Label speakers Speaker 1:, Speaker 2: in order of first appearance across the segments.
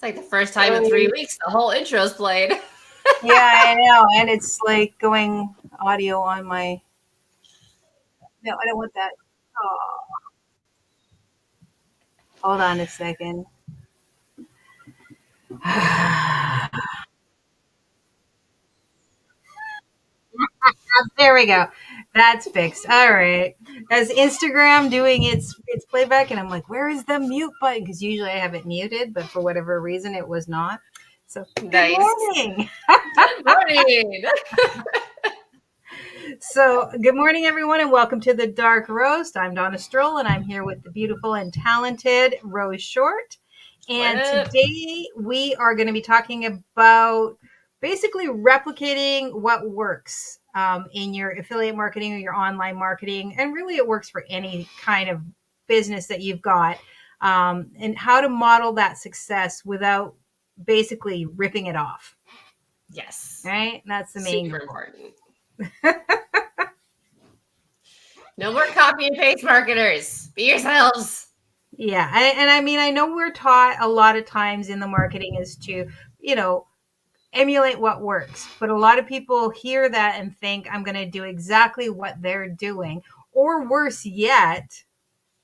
Speaker 1: It's like the first time in 3 weeks the whole intro's played.
Speaker 2: Yeah, I know. And it's like going audio on my. No, I don't want that. Oh, hold on a second. There we go. That's fixed. All right. As Instagram doing its playback, and I'm like, where is the mute button? Because usually I have it muted, but for whatever reason it was not. So good
Speaker 1: Nice.
Speaker 2: morning.
Speaker 1: Good morning.
Speaker 2: So good morning, everyone, and welcome to the Dark Roast. I'm Donna Stroll, and I'm here with the beautiful and talented Rose Short.
Speaker 1: What
Speaker 2: And
Speaker 1: up?
Speaker 2: today we are going to be talking about basically replicating what works in your affiliate marketing or your online marketing. And really, it works for any kind of business that you've got, and how to model that success without basically ripping it off.
Speaker 1: Yes.
Speaker 2: Right? That's the main
Speaker 1: Super
Speaker 2: goal.
Speaker 1: important. No more copy and paste marketers. Be yourselves.
Speaker 2: Yeah. And I mean, I know we're taught a lot of times in the marketing is to, you know, emulate what works. But a lot of people hear that and think I'm going to do exactly what they're doing. Or worse yet,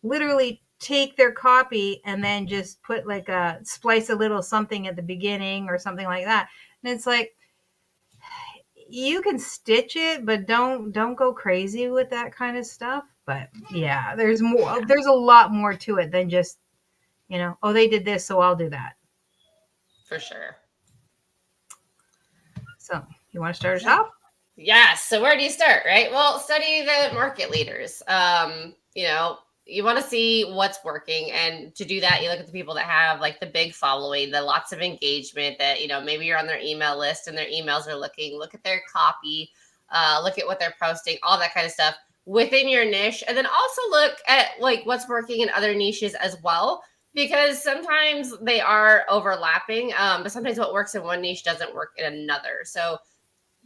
Speaker 2: literally take their copy and then just put like a splice a little something at the beginning or something like that. And it's like you can stitch it, but don't go crazy with that kind of stuff. But yeah, there's more, there's a lot more to it than just, oh, they did this, so I'll do that.
Speaker 1: For sure.
Speaker 2: So you want to start us off?
Speaker 1: Yes. So where do you start, right? Well, study the market leaders. You want to see what's working. And to do that, you look at the people that have like the big following, the lots of engagement that, maybe you're on their email list and their emails are look at their copy, look at what they're posting, all that kind of stuff within your niche. And then also look at like what's working in other niches as well, because sometimes they are overlapping. But sometimes what works in one niche doesn't work in another. So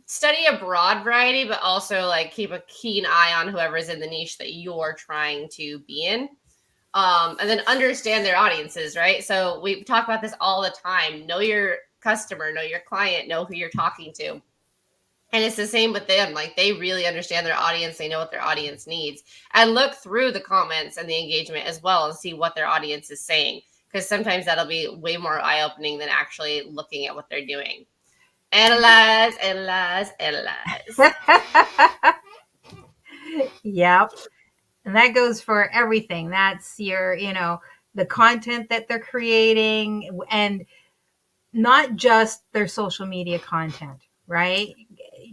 Speaker 1: study a broad variety, but also like keep a keen eye on whoever's in the niche that you're trying to be in. And then understand their audiences, right? So we talk about this all the time. Know your customer, know your client, know who you're talking to. And it's the same with them. Like they really understand their audience. They know what their audience needs. And look through the comments and the engagement as well and see what their audience is saying. Because sometimes that'll be way more eye-opening than actually looking at what they're doing. Analyze.
Speaker 2: Yep. And that goes for everything. That's your, the content that they're creating and not just their social media content, right?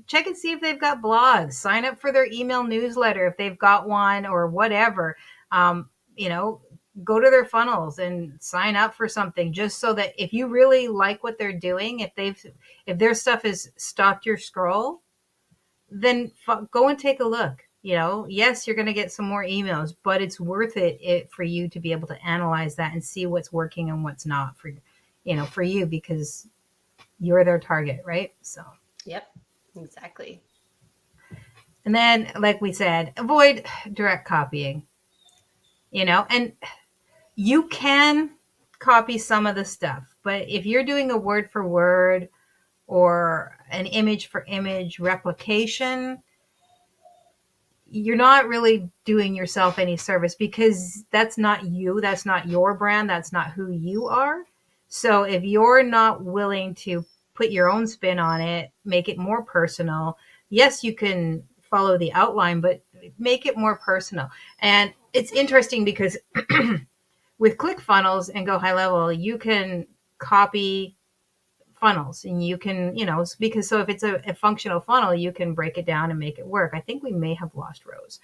Speaker 2: Check and see if they've got blogs, sign up for their email newsletter if they've got one or whatever. Um, you know, go to their funnels and sign up for something just so that if you really like what they're doing, if their stuff has stopped your scroll, then go and take a look. Yes, you're going to get some more emails, but it's worth it for you to be able to analyze that and see what's working and what's not for you because you're their target, right? So,
Speaker 1: yep, exactly.
Speaker 2: And then, like we said, avoid direct copying, and you can copy some of the stuff, but if you're doing a word for word or an image for image replication, you're not really doing yourself any service because that's not you. That's not your brand. That's not who you are. So if you're not willing to put your own spin on it, make it more personal, yes, you can follow the outline, but make it more personal. And it's interesting because with ClickFunnels and Go High Level, you can copy funnels and you can, because so if it's a functional funnel, you can break it down and make it work. I think we may have lost Rose.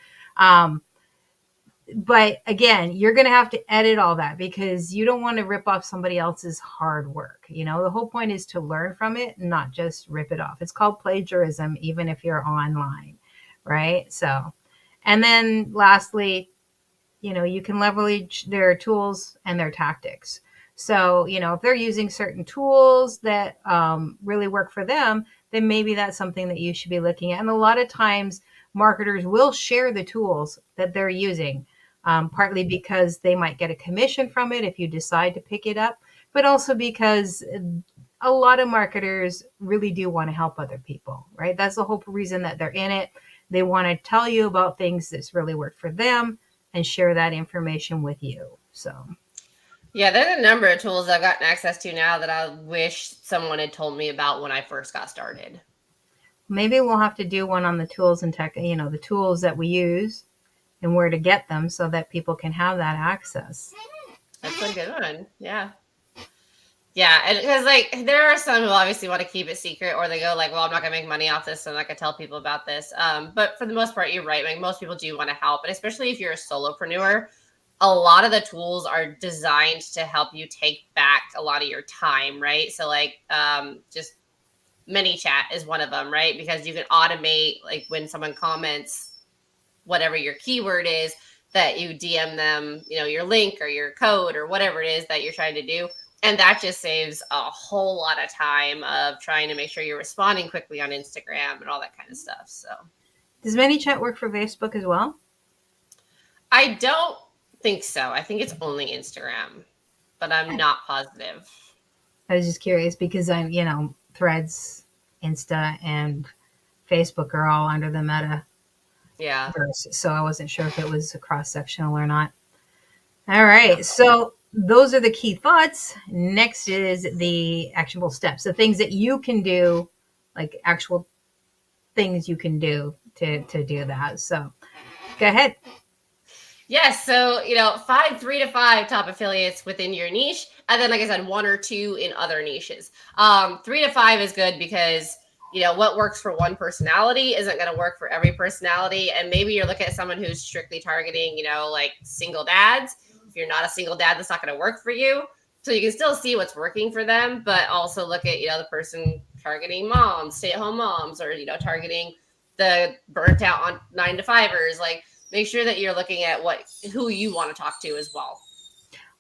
Speaker 2: But again, you're going to have to edit all that because you don't want to rip off somebody else's hard work. The whole point is to learn from it, not just rip it off. It's called plagiarism, even if you're online, right? So, and then lastly, you can leverage their tools and their tactics. So, if they're using certain tools that really work for them, then maybe that's something that you should be looking at. And a lot of times marketers will share the tools that they're using. partly because they might get a commission from it if you decide to pick it up, but also because a lot of marketers really do want to help other people, right? That's the whole reason that they're in it. They want to tell you about things that's really worked for them and share that information with you. So,
Speaker 1: Yeah, there's a number of tools I've gotten access to now that I wish someone had told me about when I first got started.
Speaker 2: maybe we'll have to do one on the tools and tech, the tools that we use and where to get them so that people can have that access.
Speaker 1: That's a good one. Yeah. Yeah, and because like there are some who obviously want to keep it secret, or they go like, "Well, I'm not gonna make money off this, so I'm not gonna tell people about this." But for the most part, you're right. Like most people do want to help, and especially if you're a solopreneur, a lot of the tools are designed to help you take back a lot of your time, right? So like, just ManyChat is one of them, right? Because you can automate like when someone comments whatever your keyword is, that you DM them, your link or your code or whatever it is that you're trying to do. And that just saves a whole lot of time of trying to make sure you're responding quickly on Instagram and all that kind of stuff. So
Speaker 2: Does ManyChat work for Facebook as well?
Speaker 1: I don't think so. I think it's only Instagram, but I'm not positive.
Speaker 2: I was just curious because Threads, Insta, and Facebook are all under the Meta
Speaker 1: Yeah.
Speaker 2: verse, so I wasn't sure if it was cross sectional or not. All right, so those are the key thoughts. Next is the actionable steps, the things that you can do, like actual things you can do to do that. So go ahead.
Speaker 1: Yes. So, find 3 to 5 top affiliates within your niche. And then, like I said, 1 or 2 in other niches. 3 to 5 is good because, what works for one personality isn't going to work for every personality. And maybe you're looking at someone who's strictly targeting, like single dads. If you're not a single dad, that's not going to work for you. So you can still see what's working for them, but also look at, the person targeting moms, stay-at-home moms, or, targeting the burnt out on 9 to 5ers. Like, make sure that you're looking at who you want to talk to as well.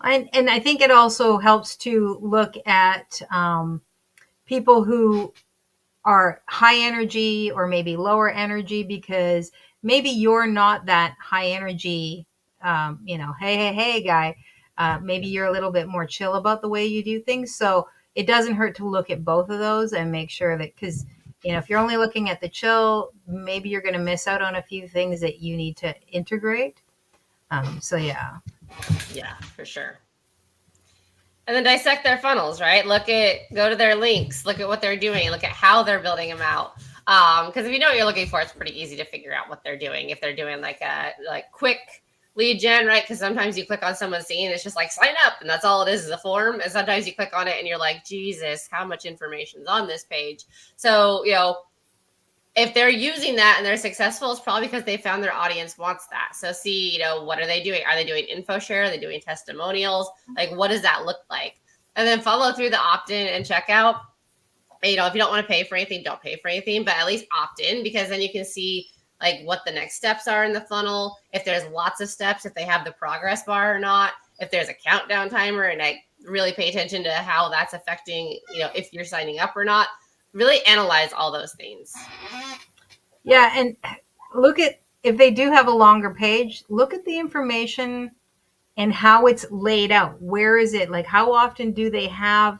Speaker 2: And I think it also helps to look at people who are high energy or maybe lower energy, because maybe you're not that high energy, hey guy. Maybe you're a little bit more chill about the way you do things. So it doesn't hurt to look at both of those and make sure that, because if you're only looking at the chill, maybe you're going to miss out on a few things that you need to integrate. So yeah.
Speaker 1: Yeah, for sure. And then dissect their funnels, right? Go to their links, look at what they're doing, look at how they're building them out. Because if you know what you're looking for, it's pretty easy to figure out what they're doing. If they're doing like a quick lead gen, right? Because sometimes you click on someone's scene, it's just like sign up, and that's all it is a form. And sometimes you click on it and you're like, Jesus, how much information is on this page? So, if they're using that and they're successful, it's probably because they found their audience wants that. So see, what are they doing? Are they doing info share? Are they doing testimonials? Like, what does that look like? And then follow through the opt-in and checkout. If you don't want to pay for anything, don't pay for anything, but at least opt in, because then you can see like what the next steps are in the funnel. If there's lots of steps, if they have the progress bar or not, if there's a countdown timer, and I really pay attention to how that's affecting, if you're signing up or not. Really analyze all those things.
Speaker 2: Yeah, and look at, if they do have a longer page, look at the information and how it's laid out. Where is it? Like, how often do they have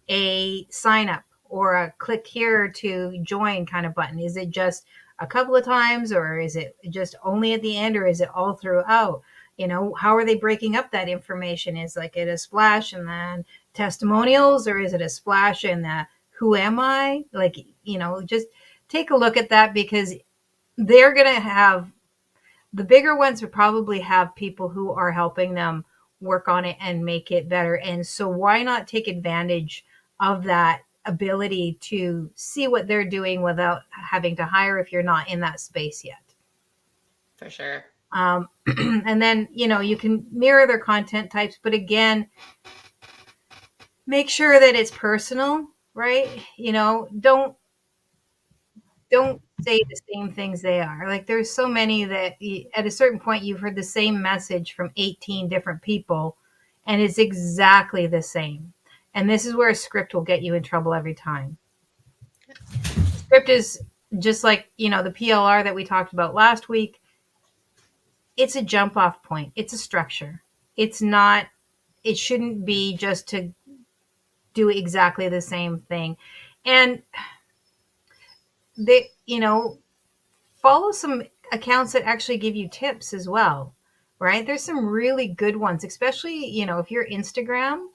Speaker 2: a sign up or a click here to join kind of button? Is it just a couple of times, or is it just only at the end, or is it all throughout? How are they breaking up that information? Is like it a splash and then testimonials, or is it a splash and the who am I? Like, just take a look at that, because they're going to have, the bigger ones would probably have people who are helping them work on it and make it better. And so why not take advantage of that ability to see what they're doing without having to hire if you're not in that space yet?
Speaker 1: For sure.
Speaker 2: And then, you can mirror their content types, but again, make sure that it's personal, right? Don't say the same things they are. Like, there's so many that at a certain point you've heard the same message from 18 different people and it's exactly the same. And this is where a script will get you in trouble every time. Script is just like, the PLR that we talked about last week. it's a jump off point. It's a structure. It's not, it shouldn't be just to do exactly the same thing. And they, follow some accounts that actually give you tips as well, right? There's some really good ones, especially, if you're Instagram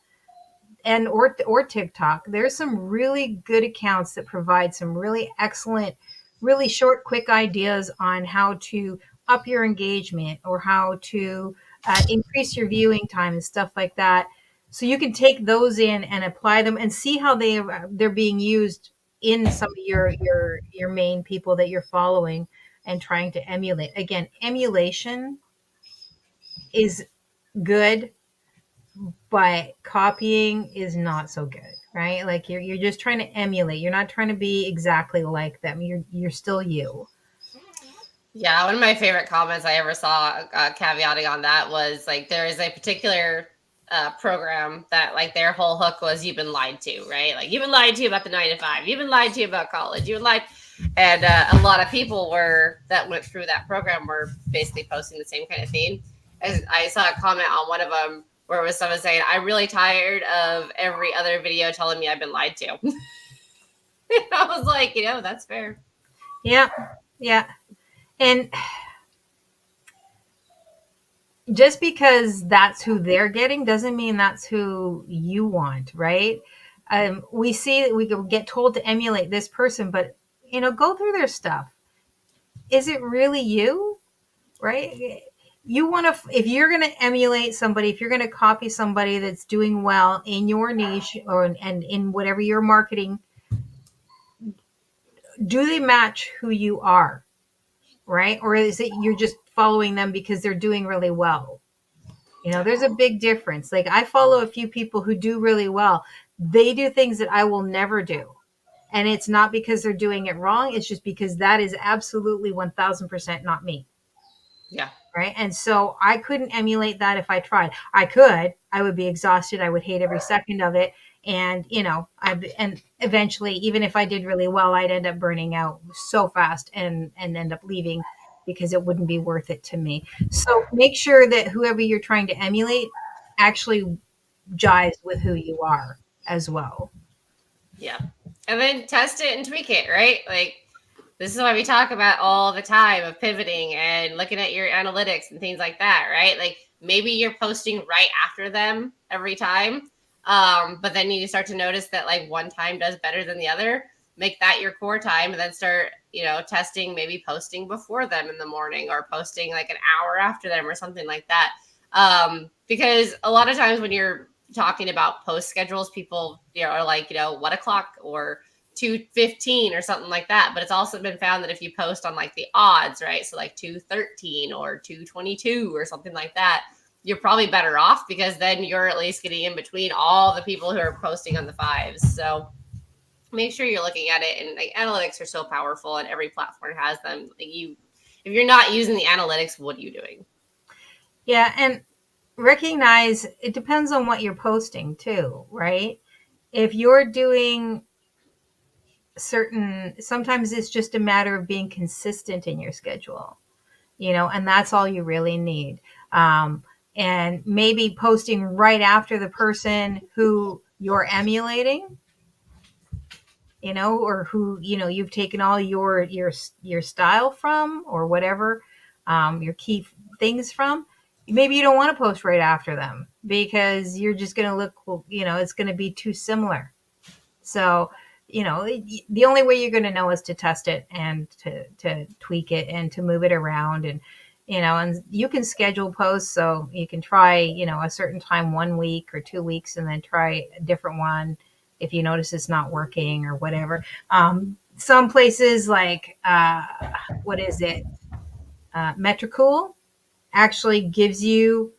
Speaker 2: and or TikTok. There's some really good accounts that provide some really excellent, really short, quick ideas on how to up your engagement or how to increase your viewing time and stuff like that. So you can take those in and apply them and see how they're being used in some of your main people that you're following and trying to emulate. Again, emulation is good, but copying is not so good, right? Like you're just trying to emulate. You're not trying to be exactly like them. You're still you.
Speaker 1: Yeah, one of my favorite comments I ever saw, caveating on that, was like there is a particular program that like their whole hook was you've been lied to, right? Like you've been lied to about the 9 to 5, you've been lied to about college, you've been lied, and a lot of people were that went through that program were basically posting the same kind of theme. As I saw a comment on one of them where it was someone saying, "I'm really tired of every other video telling me I've been lied to." I was like, that's fair.
Speaker 2: Yeah, yeah. And just because that's who they're getting doesn't mean that's who you want, right? We see that we get told to emulate this person, but go through their stuff. Is it really you, right? You want to, if you're going to emulate somebody, if you're going to copy somebody that's doing well in your niche or and in whatever you're marketing, do they match who you are, right? Or is it you're just following them because they're doing really well? There's a big difference. Like I follow a few people who do really well. They do things that I will never do. And it's not because they're doing it wrong. It's just because that is absolutely 1000% not me.
Speaker 1: Yeah.
Speaker 2: Right. And so I couldn't emulate that if I tried. I could, I would be exhausted. I would hate every second of it. And, and eventually, even if I did really well, I'd end up burning out so fast and end up leaving because it wouldn't be worth it to me. So make sure that whoever you're trying to emulate actually jives with who you are as well.
Speaker 1: Yeah. And then test it and tweak it, right? Like this is why we talk about all the time of pivoting and looking at your analytics and things like that, right? Like maybe you're posting right after them every time. But then you start to notice that like one time does better than the other. Make that your core time and then start, testing, maybe posting before them in the morning or posting like an hour after them or something like that. Because a lot of times when you're talking about post schedules, people are like, 1 o'clock or 2:15 or something like that. But it's also been found that if you post on like the odds, right? So like 2:13 or 2:22 or something like that, you're probably better off because then you're at least getting in between all the people who are posting on the fives. So make sure you're looking at it. And like analytics are so powerful and every platform has them. Like if you're not using the analytics, what are you doing?
Speaker 2: Yeah. And recognize it depends on what you're posting too, right? If you're doing sometimes it's just a matter of being consistent in your schedule, and that's all you really need. And maybe posting right after the person who you're emulating, or who, you've taken all your style from or whatever, your key things from. Maybe you don't want to post right after them because you're just going to look, it's going to be too similar. So, the only way you're going to know is to test it and to tweak it and to move it around. And you can schedule posts. So you can try, a certain time 1 week or 2 weeks and then try a different one if you notice it's not working or whatever. Some places like, what is it? Metricool actually gives you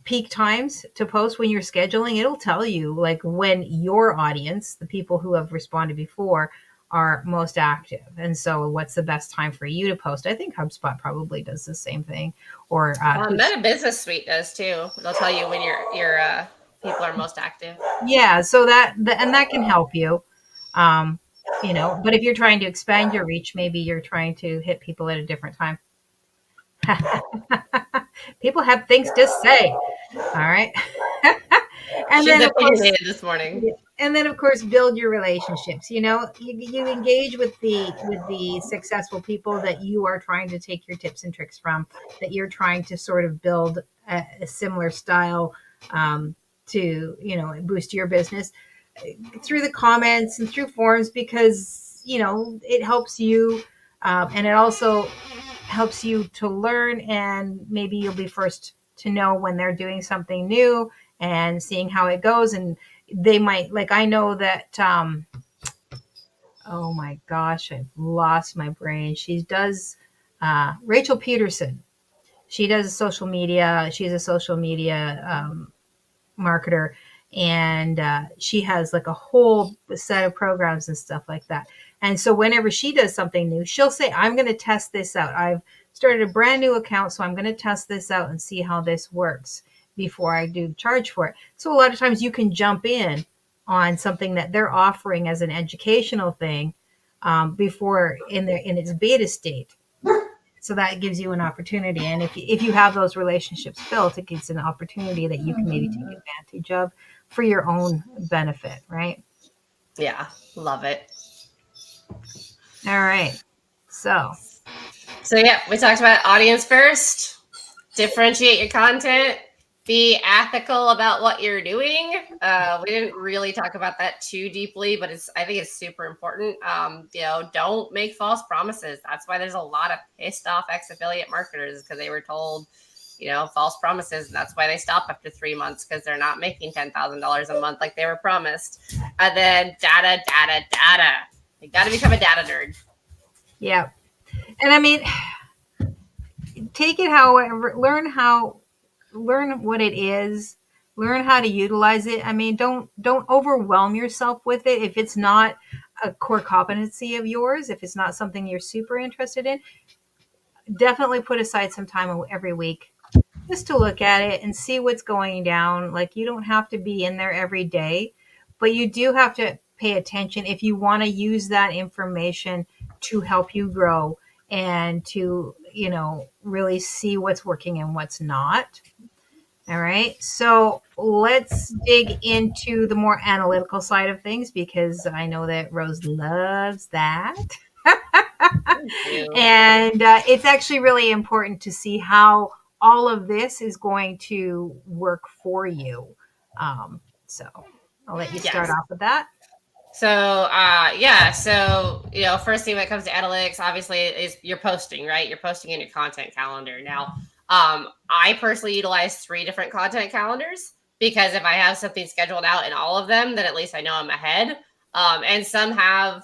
Speaker 2: peak times to post when you're scheduling. It'll tell you like when your audience, the people who have responded before, are most active. And so what's the best time for you to post? I think HubSpot probably does the same thing. Or
Speaker 1: Meta Business Suite does too. They'll tell you when your people are most active.
Speaker 2: yeah, so and that can help you. Um, but if you're trying to expand your reach, maybe you're trying to hit people at a different time. People have things to say. All right. And
Speaker 1: She's
Speaker 2: then of course,
Speaker 1: opinionated this morning.
Speaker 2: yeah. And then of course build your relationships. You engage with the successful people that you are trying to take your tips and tricks from, that you're trying to sort of build a similar style, to boost your business, through the comments and through forums, because it helps you, and it also helps you to learn, and maybe you'll be first to know when they're doing something new and seeing how it goes. And they might, like, I know that, oh my gosh, I've lost my brain. She does, Rachel Peterson. She does social media. She's a social media, marketer, and she has like a whole set of programs and stuff like that. And so whenever she does something new, she'll say, I'm going to test this out. I've started a brand new account, so I'm going to test this out and see how this works before I do charge for it. So a lot of times you can jump in on something that they're offering as an educational thing, before in its beta state. So that gives you an opportunity. And if you have those relationships built, it gives an opportunity that you can maybe take advantage of for your own benefit, right?
Speaker 1: Yeah, love it.
Speaker 2: All right. So,
Speaker 1: So yeah, we talked about audience first, differentiate your content, be ethical about what you're doing. We didn't really talk about that too deeply, but I think it's super important. Don't make false promises. That's why there's a lot of pissed off ex-affiliate marketers, because they were told, false promises. And that's why they stop after 3 months, because they're not making $10,000 a month like they were promised. And then data. You got to become a data nerd.
Speaker 2: yeah. And I mean, take it however, learn what it is, learn how to utilize it. I mean, don't overwhelm yourself with it if it's not a core competency of yours, if it's not something you're super interested in. Definitely put aside some time every week just to look at it and see what's going down. Like, you don't have to be in there every day, but you do have to pay attention if you want to use that information to help you grow and to, really see what's working and what's not. All right. So let's dig into the more analytical side of things, because I know that Rose loves that.
Speaker 1: Thank you.
Speaker 2: And it's actually really important to see how all of this is going to work for you. So I'll let you start
Speaker 1: Yes.
Speaker 2: off with that.
Speaker 1: So, first thing when it comes to analytics, obviously, is you're posting, right? You're posting in your content calendar. Now, I personally utilize 3 different content calendars, because if I have something scheduled out in all of them, then at least I know I'm ahead. And some have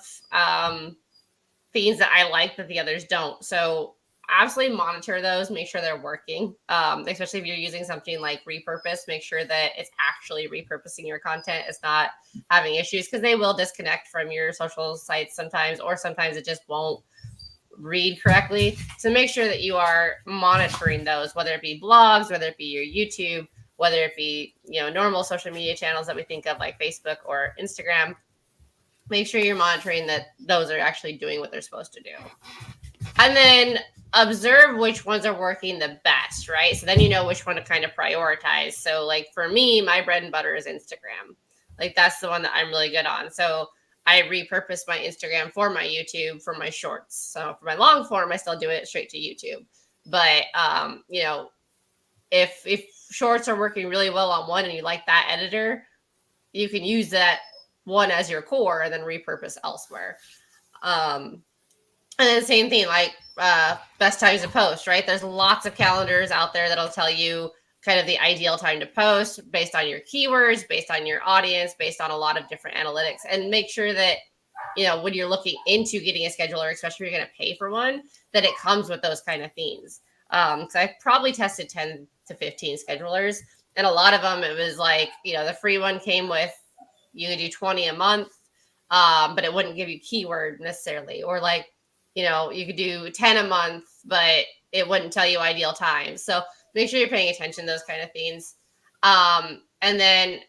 Speaker 1: themes that I like that the others don't. So, absolutely monitor those, make sure they're working. Especially if you're using something like repurpose, make sure that it's actually repurposing your content. It's not having issues, because they will disconnect from your social sites sometimes, or sometimes it just won't read correctly. So make sure that you are monitoring those, whether it be blogs, whether it be your YouTube, whether it be, normal social media channels that we think of like Facebook or Instagram. Make sure you're monitoring that those are actually doing what they're supposed to do. And then observe which ones are working the best, right? So then you know which one to kind of prioritize. So, like, for me, my bread and butter is Instagram. Like, that's the one that I'm really good on. So I repurpose my Instagram for my YouTube for my shorts. So for my long form, I still do it straight to YouTube. But if shorts are working really well on one and you like that editor, you can use that one as your core and then repurpose elsewhere. And then same thing, like best times to post, right? There's lots of calendars out there that'll tell you kind of the ideal time to post based on your keywords, based on your audience, based on a lot of different analytics. And make sure that, when you're looking into getting a scheduler, especially if you're going to pay for one, that it comes with those kind of themes. Because I've probably tested 10 to 15 schedulers, and a lot of them, it was like, the free one came with, you could do 20 a month, but it wouldn't give you keyword necessarily. Or like, you could do 10 a month, but it wouldn't tell you ideal time. So make sure you're paying attention to those kind of things. And then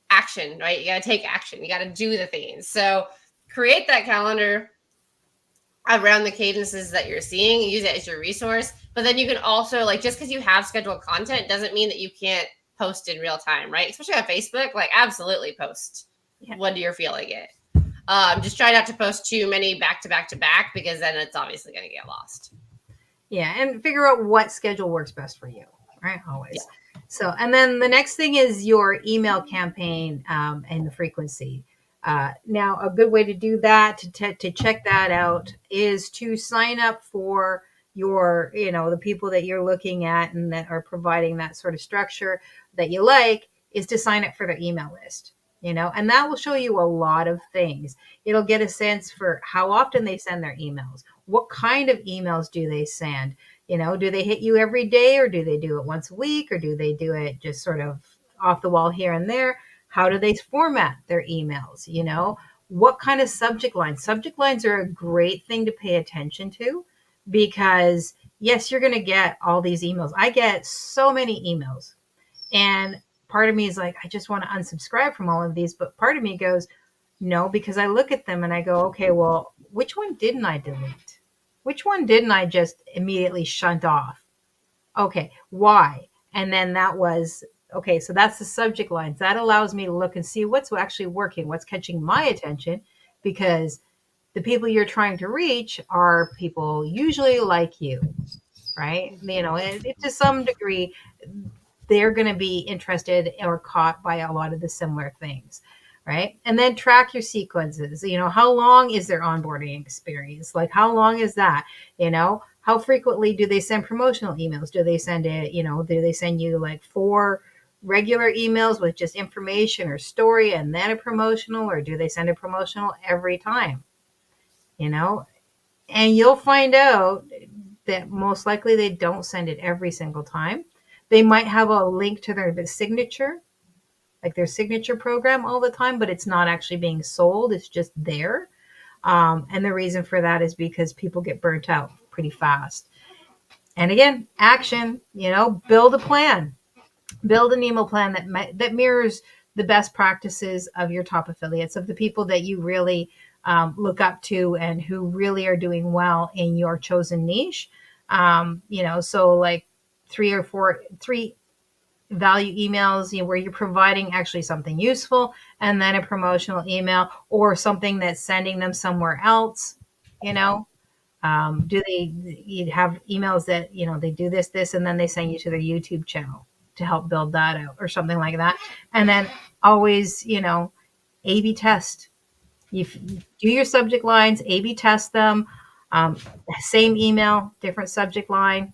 Speaker 1: action, right? You got to take action. You got to do the things. So create that calendar, around the cadences that you're seeing, use it as your resource. But then you can also, like, just because you have scheduled content doesn't mean that you can't post in real time, right? Especially on Facebook, like, absolutely post when you're feeling it. Just try not to post too many back to back to back, because then it's obviously going to get lost.
Speaker 2: Yeah, and figure out what schedule works best for you, right? Always.
Speaker 1: Yeah.
Speaker 2: So, and then the next thing is your email campaign and the frequency. Now, a good way to do that, to check that out, is to sign up for your, the people that you're looking at and that are providing that sort of structure that you like, is to sign up for their email list. And that will show you a lot of things. It'll get a sense for how often they send their emails. What kind of emails do they send? Do they hit you every day, or do they do it once a week, or do they do it just sort of off the wall here and there? How do they format their emails? What kind of subject lines? Subject lines are a great thing to pay attention to, because yes, you're going to get all these emails. I get so many emails, and part of me is like, I just want to unsubscribe from all of these. But part of me goes, no, because I look at them and I go, okay, well, which one didn't I delete? Which one didn't I just immediately shunt off? Okay, why? And then that was, okay, so that's the subject lines. That allows me to look and see what's actually working, what's catching my attention, because the people you're trying to reach are people usually like you, right? And to some degree, they're going to be interested or caught by a lot of the similar things, right? And then track your sequences. How long is their onboarding experience? Like, how long is that? How frequently do they send promotional emails? Do they send it, do they send you like 4 regular emails with just information or story and then a promotional, or do they send a promotional every time? And you'll find out that most likely they don't send it every single time. They might have a link to their signature, like their signature program all the time, but it's not actually being sold. It's just there. And the reason for that is because people get burnt out pretty fast. And again, action, build a plan, build an email plan that mirrors the best practices of your top affiliates, of the people that you really look up to and who really are doing well in your chosen niche. So like 3 value emails, where you're providing actually something useful, and then a promotional email or something that's sending them somewhere else. Do you have emails that they do this, and then they send you to their YouTube channel to help build that out, or something like that? And then always, A/B test. You do your subject lines, A/B test them. Same email, different subject line.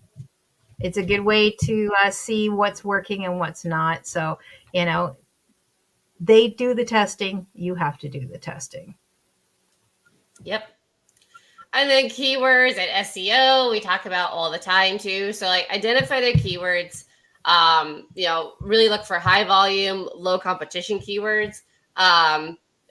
Speaker 2: It's a good way to see what's working and what's not. So, they do the testing. You have to do the testing.
Speaker 1: Yep. And then keywords and SEO, we talk about all the time too. So like, identify the keywords. Really look for high volume, low competition keywords.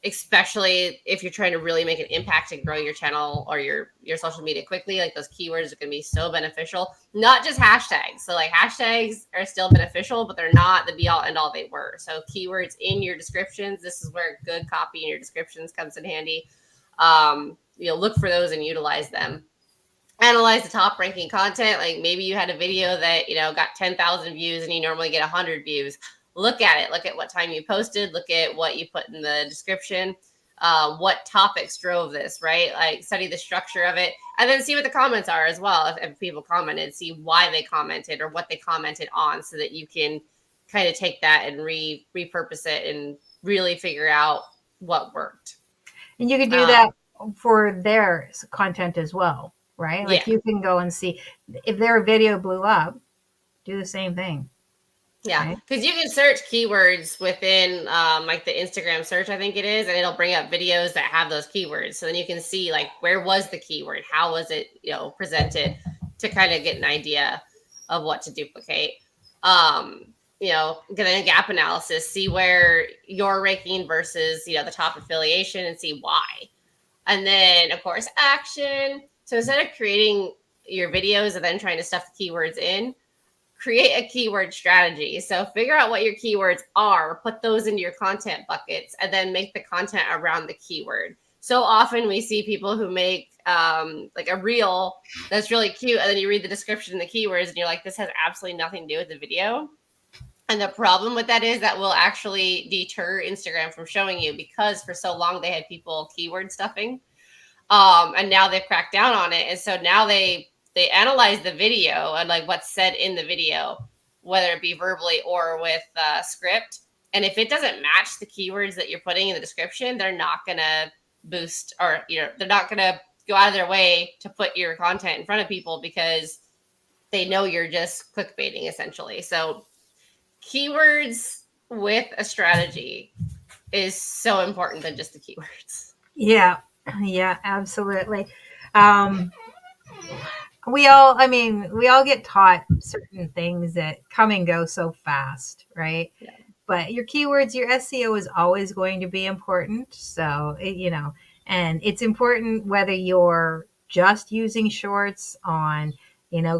Speaker 1: Especially if you're trying to really make an impact and grow your channel or your social media quickly. Like, those keywords are going to be so beneficial. Not just hashtags. So like, hashtags are still beneficial, but they're not the be all end all they were. So keywords in your descriptions, this is where good copy in your descriptions comes in handy. Look for those and utilize them. Analyze the top ranking content. Like, maybe you had a video that got 10,000 views and you normally get 100 views. Look at it. Look at what time you posted. Look at what you put in the description. What topics drove this, right? Like, study the structure of it, and then see what the comments are as well. If people commented, see why they commented or what they commented on, so that you can kind of take that and repurpose it and really figure out what worked.
Speaker 2: And you can do that for their content as well, right? Like,
Speaker 1: yeah.
Speaker 2: you can go and see if their video blew up, do the same thing.
Speaker 1: Yeah, because you can search keywords within like the Instagram search, I think it is, and it'll bring up videos that have those keywords. So then you can see, like, where was the keyword? How was it, presented, to kind of get an idea of what to duplicate. Get a gap analysis, see where you're ranking versus, the top affiliation, and see why. And then, of course, action. So instead of creating your videos and then trying to stuff the keywords in, create a keyword strategy. So figure out what your keywords are, put those into your content buckets, and then make the content around the keyword. So often we see people who make like a reel that's really cute, and then you read the description and the keywords, and you're like, this has absolutely nothing to do with the video. And the problem with that is that will actually deter Instagram from showing you, because for so long they had people keyword stuffing. And now they've cracked down on it. And so now they analyze the video and like what's said in the video, whether it be verbally or with script. And if it doesn't match the keywords that you're putting in the description, they're not gonna boost, or they're not gonna go out of their way to put your content in front of people, because they know you're just clickbaiting essentially. So keywords with a strategy is so important than just the keywords.
Speaker 2: Yeah, yeah, absolutely. Um, we all get taught certain things that come and go so fast, right?
Speaker 1: Yeah.
Speaker 2: But your keywords, your SEO is always going to be important. So, and it's important whether you're just using shorts on,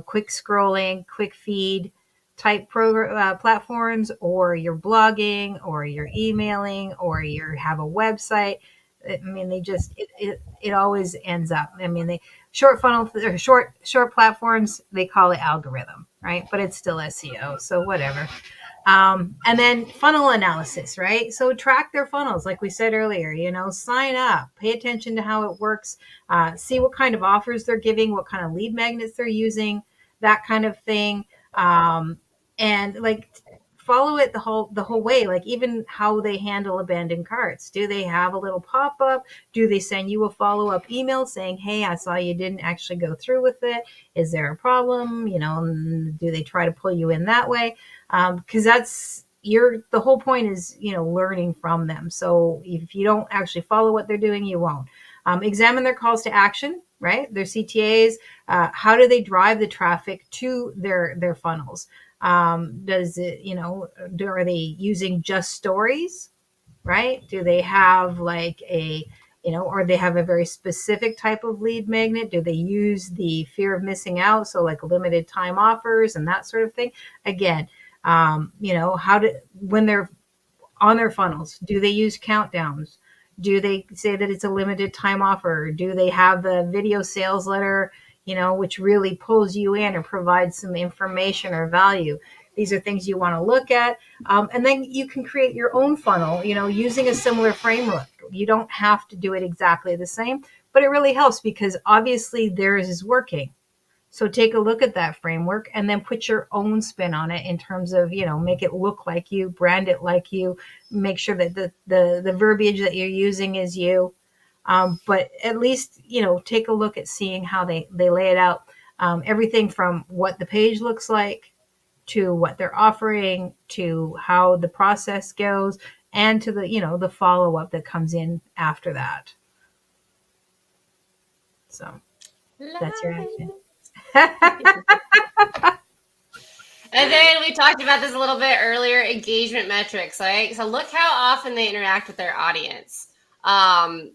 Speaker 2: quick scrolling, quick feed type platforms, or you're blogging, or you're emailing, or you have a website. I mean, it always ends up. I mean, they short funnel or short platforms, they call it algorithm, right? But it's still SEO, so whatever. And then funnel analysis, right? So track their funnels, like we said earlier, sign up, pay attention to how it works, see what kind of offers they're giving, what kind of lead magnets they're using, that kind of thing. And like follow it the whole way, like even how they handle abandoned carts. Do they have a little pop-up? Do they send you a follow-up email saying, hey, I saw you didn't actually go through with it, is there a problem? Do they try to pull you in that way? Because the whole point is learning from them. So if you don't actually follow what they're doing, you won't. Examine their calls to action, right? Their CTAs. How do they drive the traffic to their funnels? Does it, are they using just stories, right? Do they have like or they have a very specific type of lead magnet? Do they use the fear of missing out? So like limited time offers and that sort of thing. Again, when they're on their funnels, do they use countdowns? Do they say that it's a limited time offer? Do they have the video sales letter, which really pulls you in or provides some information or value? These are things you want to look at. And then you can create your own funnel, using a similar framework. You don't have to do it exactly the same, but it really helps because obviously theirs is working. So take a look at that framework and then put your own spin on it in terms of, make it look like you, brand it like you, make sure that the verbiage that you're using is you. But at least, take a look at seeing how they lay it out. Everything from what the page looks like to what they're offering to how the process goes and to the follow-up that comes in after that. So that's your action.
Speaker 1: And then we talked about this a little bit earlier, engagement metrics, right? So look how often they interact with their audience.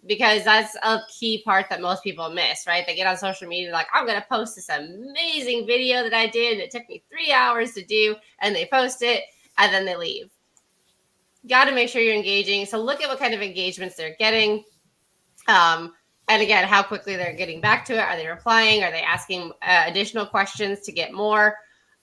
Speaker 1: Because that's a key part that most people miss, right? They get on social media like, I'm going to post this amazing video that I did. It took me 3 hours to do, and they post it and then they leave. Got to make sure you're engaging. So look at what kind of engagements they're getting. And again, how quickly they're getting back to it. Are they replying? Are they asking additional questions to get more?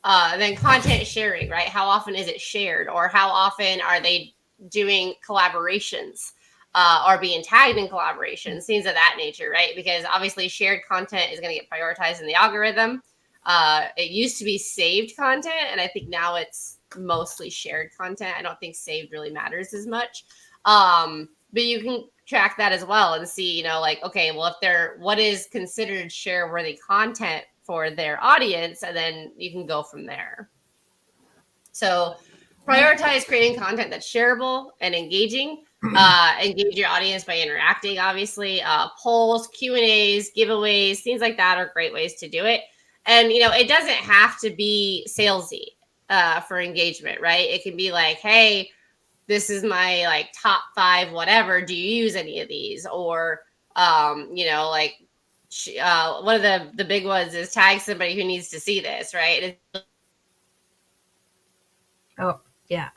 Speaker 1: Then content sharing, right? How often is it shared? Or how often are they doing collaborations or being tagged in collaborations? Things of that nature, right? Because obviously shared content is going to get prioritized in the algorithm. It used to be saved content, and I think now it's mostly shared content. I don't think saved really matters as much. But you can track that as well and see, like, okay, well, what is considered share worthy content for their audience, and then you can go from there. So prioritize creating content that's shareable and engaging. Engage your audience by interacting, obviously. Polls, Q&As, giveaways, things like that are great ways to do it. And, it doesn't have to be salesy for engagement, right? It can be like, hey, this is my like top 5 whatever, do you use any of these? Or like one of the big ones is tag somebody who needs to see this, right?
Speaker 2: Oh yeah,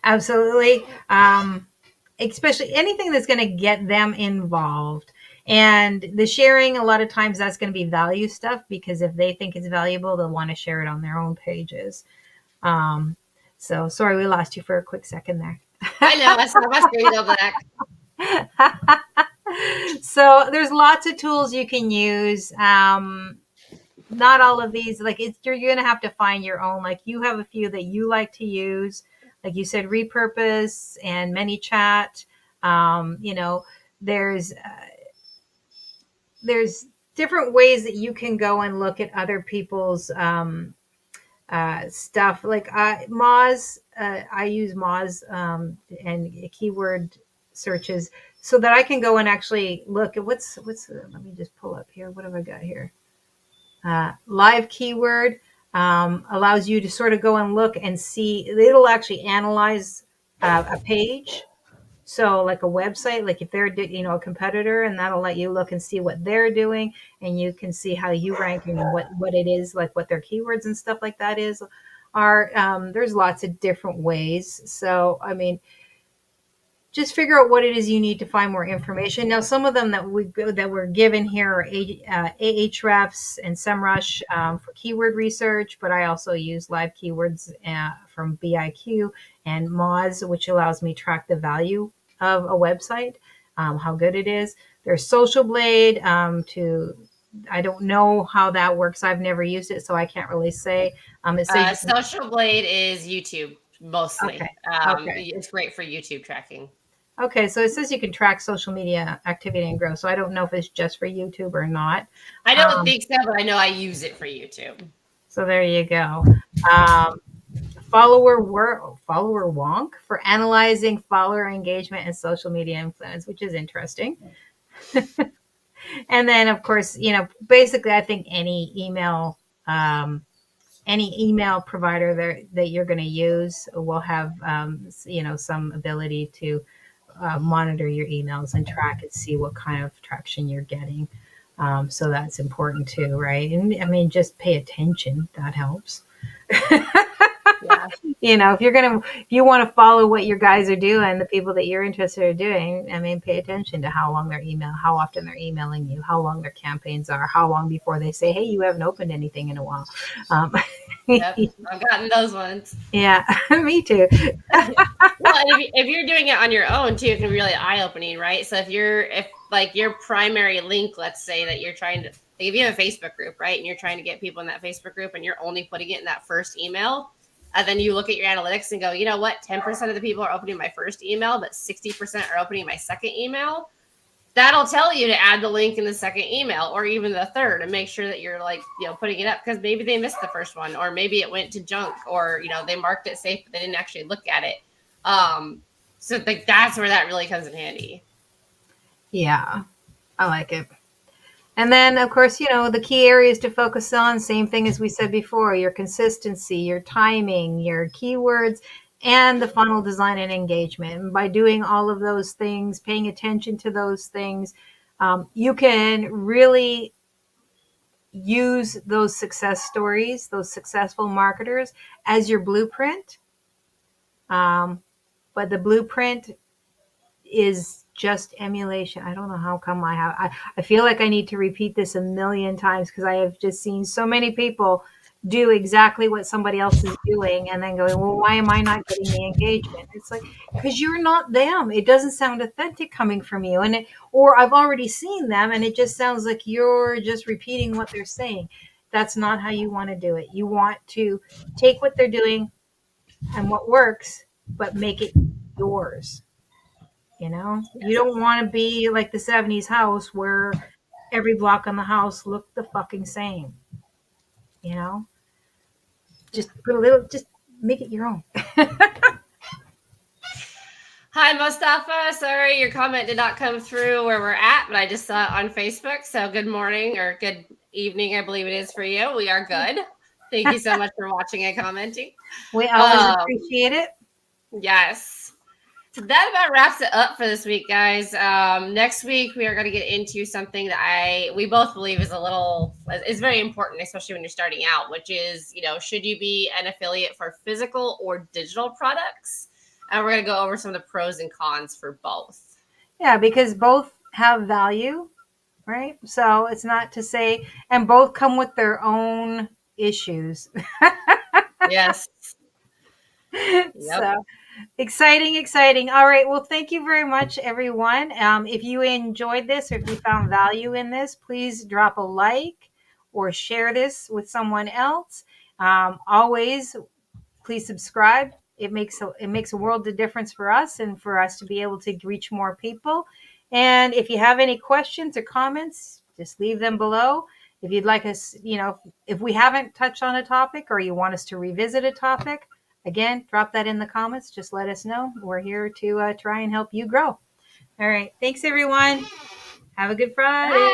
Speaker 2: absolutely. Especially anything that's going to get them involved. And the sharing, a lot of times that's going to be value stuff, because if they think it's valuable, they'll want to share it on their own pages. Um, so sorry, we lost you for a quick second there.
Speaker 1: I know. I saw my screen go black.
Speaker 2: So there's lots of tools you can use. Not all of these, like you're going to have to find your own. Like you have a few that you like to use, like you said, Repurpose and ManyChat. You know, there's there's different ways that you can go and look at other people's stuff. Like Moz, I use Moz and keyword searches so that I can go and actually look at let me just pull up here. What have I got here? Live keyword allows you to sort of go and look and see. It'll actually analyze a page. So like a website, like if they're, a competitor, and that'll let you look and see what they're doing, and you can see how you rank and what it is, like what their keywords and stuff like that are. There's lots of different ways. So, I mean, just figure out what it is you need to find more information. Now, some of them that we're given here are Ahrefs and SEMrush for keyword research, but I also use live keywords from BIQ and Moz, which allows me to track the value of a website, how good it is. There's Social Blade I don't know how that works. I've never used it, so I can't really say. It says
Speaker 1: Social Blade is YouTube mostly.
Speaker 2: okay.
Speaker 1: It's great for YouTube tracking.
Speaker 2: Okay, so it says you can track social media activity and growth. So I don't know if it's just for YouTube or not.
Speaker 1: I don't think so, but I know I use it for YouTube.
Speaker 2: So there you go. Follower wonk for analyzing follower engagement and social media influence, which is interesting. And then, of course, basically, I think any email provider that you're going to use will have some ability to monitor your emails and track and see what kind of traction you're getting. So that's important too, right? And I mean, just pay attention. That helps.
Speaker 1: Yeah.
Speaker 2: If you want to follow what your guys are doing, the people that you're interested in doing, I mean, pay attention to how long how often they're emailing you, how long their campaigns are, how long before they say, hey, you haven't opened anything in a while.
Speaker 1: Yep, I've gotten those ones.
Speaker 2: Yeah, me too.
Speaker 1: Well, if you're doing it on your own too, it can be really eye-opening, right? So if your primary link, let's say that you're trying to, if you have a Facebook group, right, and you're trying to get people in that Facebook group, and you're only putting it in that first email, and then you look at your analytics and go, you know what, 10% of the people are opening my first email, but 60% are opening my second email. That'll tell you to add the link in the second email or even the third, and make sure that you're putting it up, because maybe they missed the first one, or maybe it went to junk, or they marked it safe but they didn't actually look at it. So that's where that really comes in handy.
Speaker 2: Yeah, I like it. And then, of course, the key areas to focus on, same thing as we said before, your consistency, your timing, your keywords, and the funnel design and engagement. And by doing all of those things, paying attention to those things, you can really use those success stories, those successful marketers, as your blueprint. But the blueprint is just emulation. I don't know how come I feel like I need to repeat this a million times, because I have just seen so many people do exactly what somebody else is doing and then going, well, why am I not getting the engagement? It's like, because you're not them. It doesn't sound authentic coming from you. Or I've already seen them and it just sounds like you're just repeating what they're saying. That's not how you want to do it. You want to take what they're doing and what works, but make it yours. You don't want to be like the 70s house where every block on the house looked the fucking same. Just just make it your own.
Speaker 1: Hi, Mustafa. Sorry, your comment did not come through where we're at, but I just saw it on Facebook. So good morning or good evening, I believe it is for you. We are good. Thank you so much for watching and commenting.
Speaker 2: We always appreciate it.
Speaker 1: Yes. So that about wraps it up for this week, guys. Next week we are going to get into something that we both believe is very important, especially when you're starting out, which is, should you be an affiliate for physical or digital products? And we're going to go over some of the pros and cons for both.
Speaker 2: Yeah, because both have value. right? So it's not to say, and both come with their own issues.
Speaker 1: Yes. Yep.
Speaker 2: So exciting, exciting. All right. Well, thank you very much, everyone. If you enjoyed this or if you found value in this, please drop a like or share this with someone else. Always, please subscribe. It makes a world of difference for us and for us to be able to reach more people. And if you have any questions or comments, just leave them below. If you'd like us, if we haven't touched on a topic or you want us to revisit a topic, again, drop that in the comments. Just let us know. We're here to try and help you grow. All right. Thanks, everyone. Have a good Friday.
Speaker 1: Bye.